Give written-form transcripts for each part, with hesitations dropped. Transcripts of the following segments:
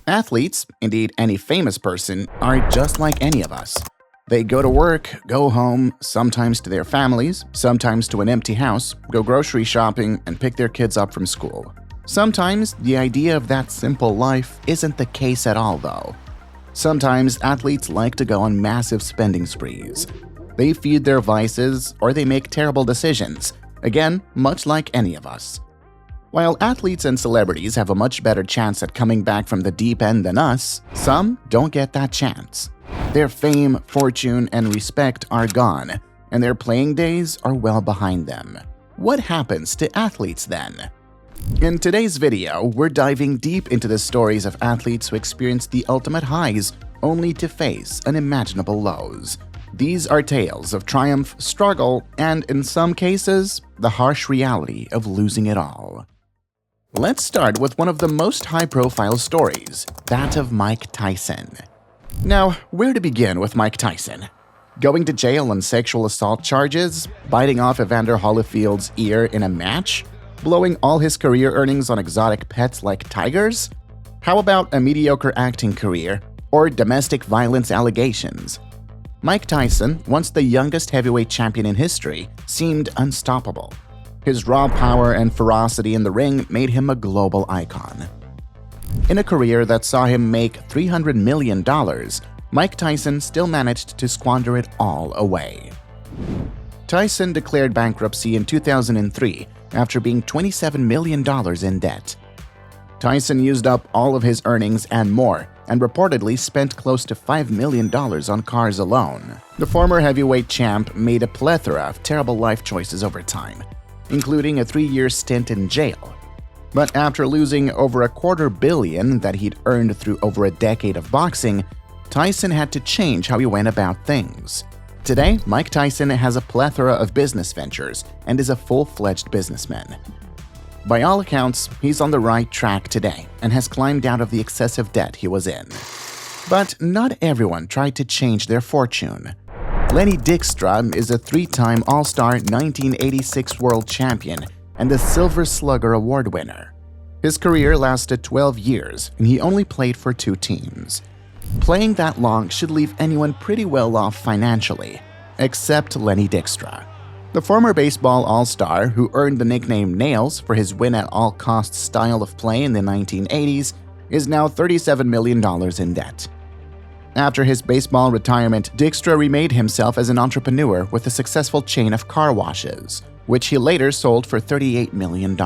Athletes, indeed any famous person, are just like any of us. They go to work, go home, sometimes to their families, sometimes to an empty house, go grocery shopping, and pick their kids up from school. Sometimes the idea of that simple life isn't the case at all, though. Sometimes athletes like to go on massive spending sprees. They feed their vices or they make terrible decisions, again, much like any of us. While athletes and celebrities have a much better chance at coming back from the deep end than us, some don't get that chance. Their fame, fortune, and respect are gone, and their playing days are well behind them. What happens to athletes then? In today's video, we're diving deep into the stories of athletes who experienced the ultimate highs only to face unimaginable lows. These are tales of triumph, struggle, and in some cases, the harsh reality of losing it all. Let's start with one of the most high-profile stories, that of Mike Tyson. Now, where to begin with Mike Tyson? Going to jail on sexual assault charges? Biting off Evander Holyfield's ear in a match? Blowing all his career earnings on exotic pets like tigers? How about a mediocre acting career or domestic violence allegations? Mike Tyson, once the youngest heavyweight champion in history, seemed unstoppable. His raw power and ferocity in the ring made him a global icon. In a career that saw him make $300 million, Mike Tyson still managed to squander it all away. Tyson declared bankruptcy in 2003 after being $27 million in debt. Tyson used up all of his earnings and more, and reportedly spent close to $5 million on cars alone. The former heavyweight champ made a plethora of terrible life choices over time, including a 3-year stint in jail. But after losing over $250 million that he'd earned through over a decade of boxing, Tyson had to change how he went about things. Today, Mike Tyson has a plethora of business ventures and is a full-fledged businessman. By all accounts, he's on the right track today and has climbed out of the excessive debt he was in. But not everyone tried to change their fortune. Lenny Dykstra is a 3-time All-Star 1986 World Champion and a Silver Slugger Award winner. His career lasted 12 years, and he only played for 2 teams. Playing that long should leave anyone pretty well off financially, except Lenny Dykstra. The former baseball All-Star, who earned the nickname Nails for his win-at-all-costs style of play in the 1980s, is now $37 million in debt. After his baseball retirement, Dykstra remade himself as an entrepreneur with a successful chain of car washes, which he later sold for $38 million.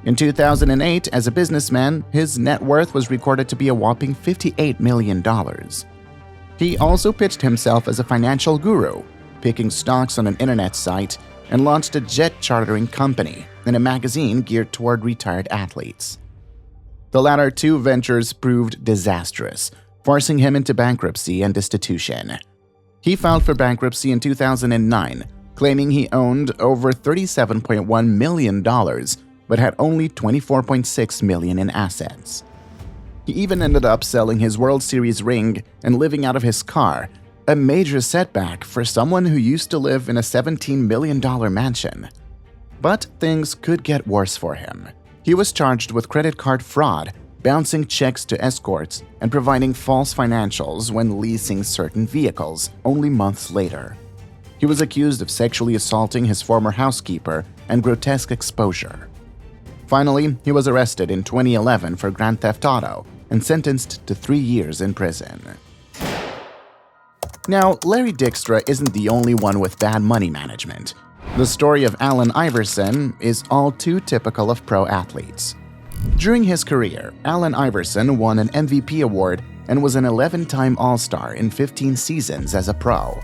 In 2008, as a businessman, his net worth was recorded to be a whopping $58 million. He also pitched himself as a financial guru, picking stocks on an internet site, and launched a jet chartering company and a magazine geared toward retired athletes. The latter 2 ventures proved disastrous, forcing him into bankruptcy and destitution. He filed for bankruptcy in 2009, claiming he owned over $37.1 million, but had only $24.6 million in assets. He even ended up selling his World Series ring and living out of his car, a major setback for someone who used to live in a $17 million mansion. But things could get worse for him. He was charged with credit card fraud, bouncing checks to escorts, and providing false financials when leasing certain vehicles only months later. He was accused of sexually assaulting his former housekeeper and grotesque exposure. Finally, he was arrested in 2011 for grand theft auto and sentenced to 3 years in prison. Now, Lenny Dykstra isn't the only one with bad money management. The story of Allen Iverson is all too typical of pro athletes. During his career, Allen Iverson won an MVP award and was an 11-time All-Star in 15 seasons as a pro.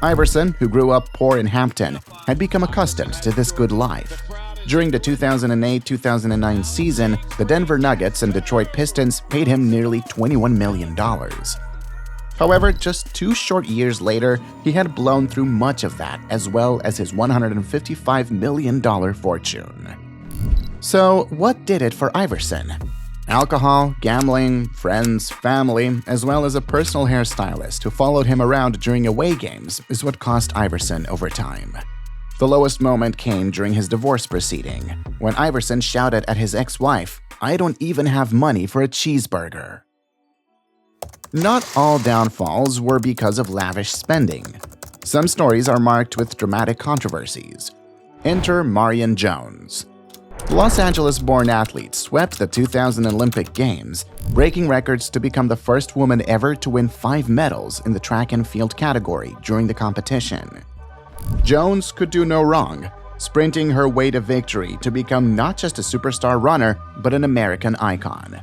Iverson, who grew up poor in Hampton, had become accustomed to this good life. During the 2008-2009 season, the Denver Nuggets and Detroit Pistons paid him nearly $21 million. However, just 2 short years later, he had blown through much of that, as well as his $155 million fortune. So, what did it for Iverson? Alcohol, gambling, friends, family, as well as a personal hairstylist who followed him around during away games is what cost Iverson over time. The lowest moment came during his divorce proceeding, when Iverson shouted at his ex-wife, "I don't even have money for a cheeseburger." Not all downfalls were because of lavish spending. Some stories are marked with dramatic controversies. Enter Marion Jones. The Los Angeles-born athlete swept the 2000 Olympic Games, breaking records to become the first woman ever to win 5 medals in the track and field category during the competition. Jones could do no wrong, sprinting her way to victory to become not just a superstar runner, but an American icon.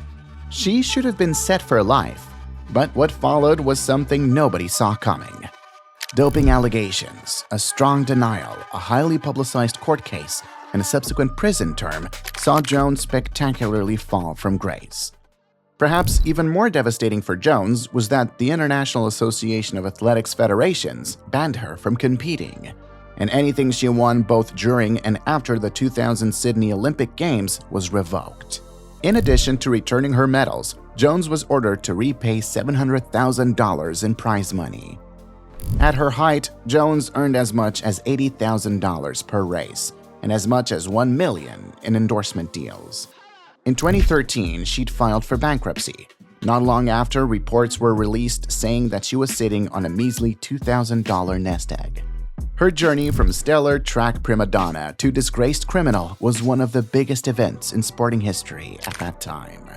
She should have been set for life, but what followed was something nobody saw coming. Doping allegations, a strong denial, a highly publicized court case, and a subsequent prison term saw Jones spectacularly fall from grace. Perhaps even more devastating for Jones was that the International Association of Athletics Federations banned her from competing, and anything she won both during and after the 2000 Sydney Olympic Games was revoked. In addition to returning her medals, Jones was ordered to repay $700,000 in prize money. At her height, Jones earned as much as $80,000 per race and as much as $1 million in endorsement deals. In 2013, she'd filed for bankruptcy. Not long after, reports were released saying that she was sitting on a measly $2,000 nest egg. Her journey from stellar track prima donna to disgraced criminal was one of the biggest events in sporting history at that time.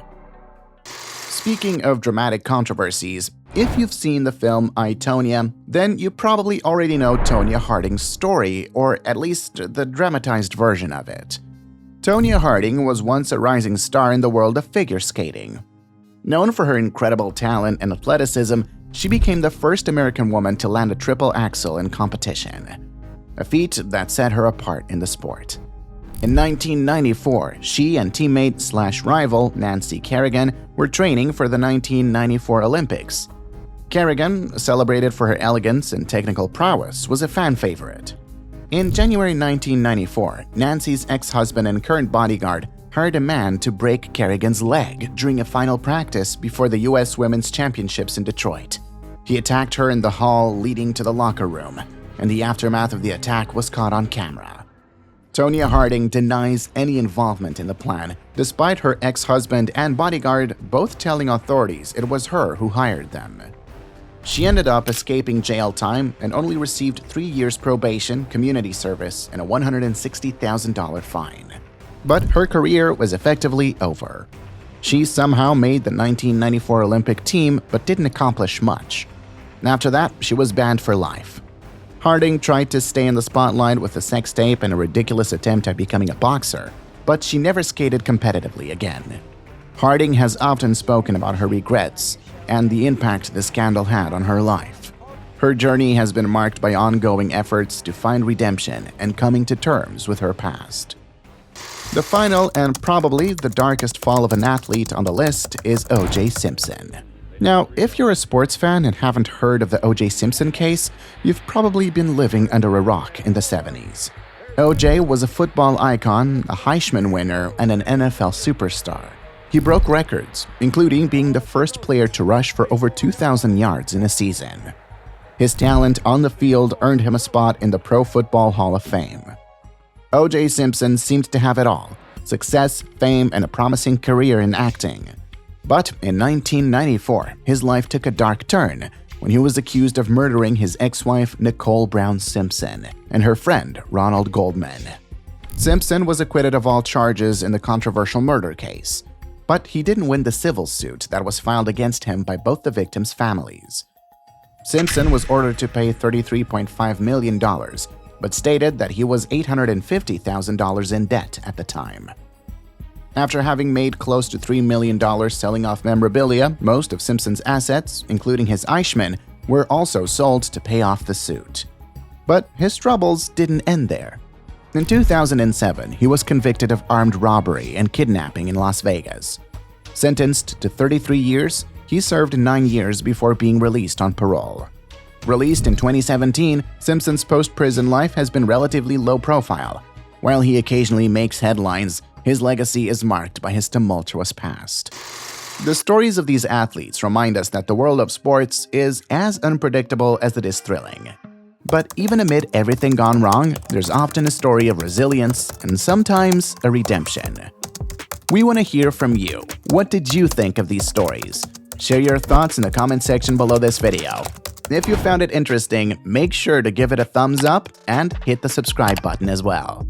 Speaking of dramatic controversies, if you've seen the film I, Tonya, then you probably already know Tonya Harding's story, or at least the dramatized version of it. Tonya Harding was once a rising star in the world of figure skating. Known for her incredible talent and athleticism, she became the first American woman to land a triple axel in competition, a feat that set her apart in the sport. In 1994, she and teammate/rival Nancy Kerrigan were training for the 1994 Olympics. Kerrigan, celebrated for her elegance and technical prowess, was a fan favorite. In January 1994, Nancy's ex-husband and current bodyguard hired a man to break Kerrigan's leg during a final practice before the U.S. Women's Championships in Detroit. He attacked her in the hall leading to the locker room, and the aftermath of the attack was caught on camera. Tonya Harding denies any involvement in the plan, despite her ex-husband and bodyguard both telling authorities it was her who hired them. She ended up escaping jail time and only received 3 years probation, community service, and a $160,000 fine. But her career was effectively over. She somehow made the 1994 Olympic team but didn't accomplish much. After that, she was banned for life. Harding tried to stay in the spotlight with a sex tape and a ridiculous attempt at becoming a boxer, but she never skated competitively again. Harding has often spoken about her regrets and the impact the scandal had on her life. Her journey has been marked by ongoing efforts to find redemption and coming to terms with her past. The final and probably the darkest fall of an athlete on the list is O.J. Simpson. Now, if you're a sports fan and haven't heard of the O.J. Simpson case, you've probably been living under a rock in the 70s. O.J. was a football icon, a Heisman winner, and an NFL superstar. He broke records, including being the first player to rush for over 2,000 yards in a season. His talent on the field earned him a spot in the Pro Football Hall of Fame. O.J. Simpson seemed to have it all: success, fame, and a promising career in acting. But in 1994, his life took a dark turn when he was accused of murdering his ex-wife Nicole Brown Simpson and her friend Ronald Goldman. Simpson was acquitted of all charges in the controversial murder case, but he didn't win the civil suit that was filed against him by both the victims' families. Simpson was ordered to pay $33.5 million, but stated that he was $850,000 in debt at the time. After having made close to $3 million selling off memorabilia, most of Simpson's assets, including his Eichmann, were also sold to pay off the suit. But his troubles didn't end there. In 2007, he was convicted of armed robbery and kidnapping in Las Vegas. Sentenced to 33 years, he served 9 years before being released on parole. Released in 2017, Simpson's post-prison life has been relatively low profile. While he occasionally makes headlines, his legacy is marked by his tumultuous past. The stories of these athletes remind us that the world of sports is as unpredictable as it is thrilling. But even amid everything gone wrong, there's often a story of resilience and sometimes a redemption. We want to hear from you. What did you think of these stories? Share your thoughts in the comment section below this video. If you found it interesting, make sure to give it a thumbs up and hit the subscribe button as well.